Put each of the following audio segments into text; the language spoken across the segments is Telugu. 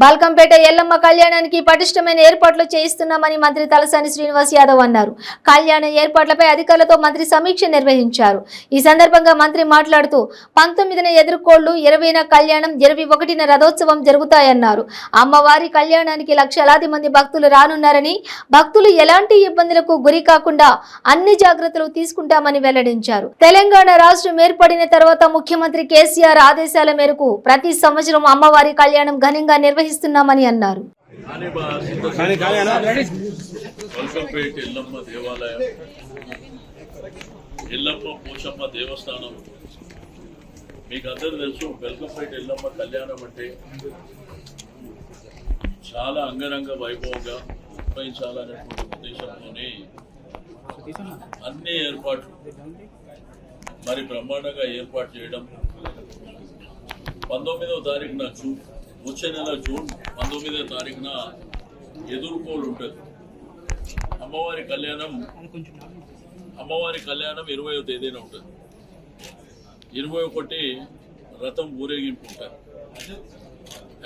బాల్కంపేట ఎల్లమ్మ కళ్యాణానికి పటిష్టమైన ఏర్పాట్లు చేయిస్తున్నామని మంత్రి తలసాని శ్రీనివాస్ యాదవ్ అన్నారు. కళ్యాణ ఏర్పాట్లపై అధికారులతో మంత్రి సమీక్ష నిర్వహించారు. ఈ సందర్భంగా మంత్రి మాట్లాడుతూ 19న ఎదుర్కోళ్లు, 20న కళ్యాణం, 21న రథోత్సవం జరుగుతాయన్నారు. అమ్మవారి కళ్యాణానికి లక్షలాది మంది భక్తులు రానున్నారని, భక్తులు ఎలాంటి ఇబ్బందులకు గురి కాకుండా అన్ని జాగ్రత్తలు తీసుకుంటామని వెల్లడించారు. తెలంగాణ రాష్ట్రం ఏర్పడిన తర్వాత ముఖ్యమంత్రి కేసీఆర్ ఆదేశాల మేరకు ప్రతి సంవత్సరం అమ్మవారి కళ్యాణం ఘనంగా నిర్వహిస్తున్నామని అన్నారు. బాల్కంపేట ఎల్లమ్మ దేవాలయం, ఎల్లమ్మ పోచమ్మ దేవస్థానం మీకు అందరూ తెలుసు. బాల్కంపేట ఎల్లమ్మ కళ్యాణం అంటే చాలా అంగరంగ వైభవంగా నిర్వహించాలనేటువంటి ఉద్దేశంతోనే అన్ని ఏర్పాట్లు మరి బ్రహ్మాండంగా ఏర్పాటు చేయడం. 19వ తారీఖున వచ్చే నెల జూన్ 19వ తారీఖున ఎదుర్కోలు ఉంటుంది. అమ్మవారి కళ్యాణం 20వ తేదీన ఉంటుంది. 21 రథం ఊరేగింపు ఉంటుంది.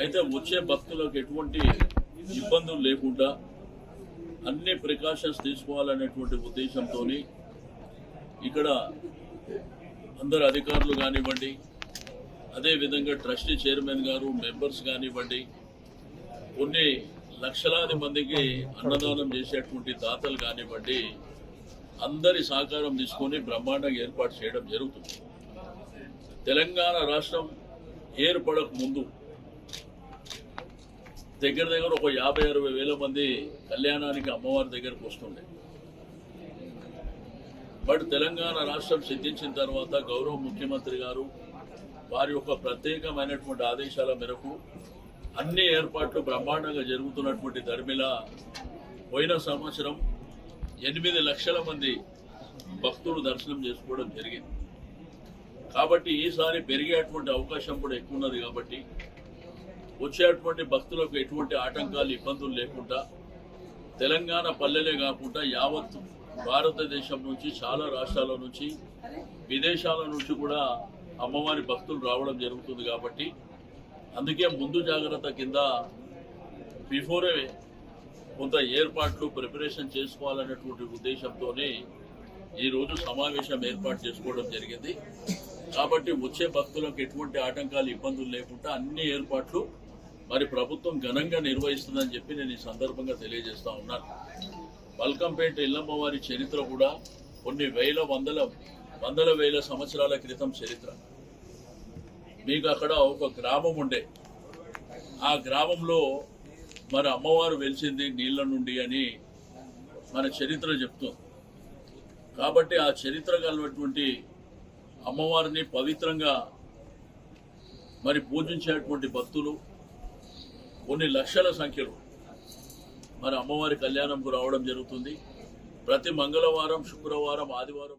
అయితే వచ్చే భక్తులకు ఎటువంటి ఇబ్బందులు లేకుండా అన్ని ప్రికాషన్స్ తీసుకోవాలనేటువంటి ఉద్దేశంతో ఇక్కడ అందరు అధికారులు కానివ్వండి, అదేవిధంగా ట్రస్టీ చైర్మన్ గారు, మెంబర్స్ కానివ్వండి, కొన్ని లక్షలాది మందికి అన్నదానం చేసేటువంటి దాతలు కానివ్వండి, అందరి సహకారం తీసుకొని బ్రహ్మాండంగా ఏర్పాటు చేయడం జరుగుతుంది. తెలంగాణ రాష్ట్రం ఏర్పడక ముందు దగ్గర ఒక 50-60 వేల మంది కళ్యాణానికి అమ్మవారి దగ్గరకు వస్తుండే. బట్ తెలంగాణ రాష్ట్రం సిద్ధించిన తర్వాత గౌరవ ముఖ్యమంత్రి గారు వారి యొక్క ప్రత్యేకమైనటువంటి ఆదేశాల మేరకు అన్ని ఏర్పాట్లు బ్రహ్మాండంగా జరుగుతున్నటువంటి ధర్మిల పోయిన సంవత్సరం 8 లక్షల మంది భక్తులు దర్శనం చేసుకోవడం జరిగింది. కాబట్టి ఈసారి పెరిగేటువంటి అవకాశం కూడా ఎక్కువ ఉన్నది. కాబట్టి వచ్చేటువంటి భక్తులకు ఎటువంటి ఆటంకాలు, ఇబ్బందులు లేకుండా తెలంగాణ పల్లెలే కాకుండా యావత్ భారతదేశం నుంచి, చాలా రాష్ట్రాల నుంచి, విదేశాల నుంచి కూడా అమ్మవారి భక్తులు రావడం జరుగుతుంది. కాబట్టి అందుకే ముందు జాగ్రత్త కింద బిఫోరే కొంత ఏర్పాట్లు ప్రిపరేషన్ చేసుకోవాలనేటువంటి ఉద్దేశంతోనే ఈరోజు సమావేశం ఏర్పాటు చేసుకోవడం జరిగింది. కాబట్టి వచ్చే భక్తులకు ఎటువంటి ఆటంకాలు, ఇబ్బందులు లేకుండా అన్ని ఏర్పాట్లు మరి ప్రభుత్వం ఘనంగా నిర్వహిస్తుందని చెప్పి నేను ఈ సందర్భంగా తెలియజేస్తా ఉన్నాను. బాల్కంపేట ఎల్లమ్మ వారి చరిత్ర కూడా కొన్ని వందల వేల సంవత్సరాల క్రితం చరిత్ర. మీకు అక్కడ ఒక గ్రామం ఉండే, ఆ గ్రామంలో మరి అమ్మవారు వెలిసింది నీళ్ల నుండి అని మన చరిత్ర చెప్తుంది. కాబట్టి ఆ చరిత్ర కలిగినటువంటి అమ్మవారిని పవిత్రంగా మరి పూజించేటువంటి భక్తులు కొన్ని లక్షల సంఖ్యలో మరి అమ్మవారి కళ్యాణంకు రావడం జరుగుతుంది. ప్రతి మంగళవారం, శుక్రవారం, ఆదివారం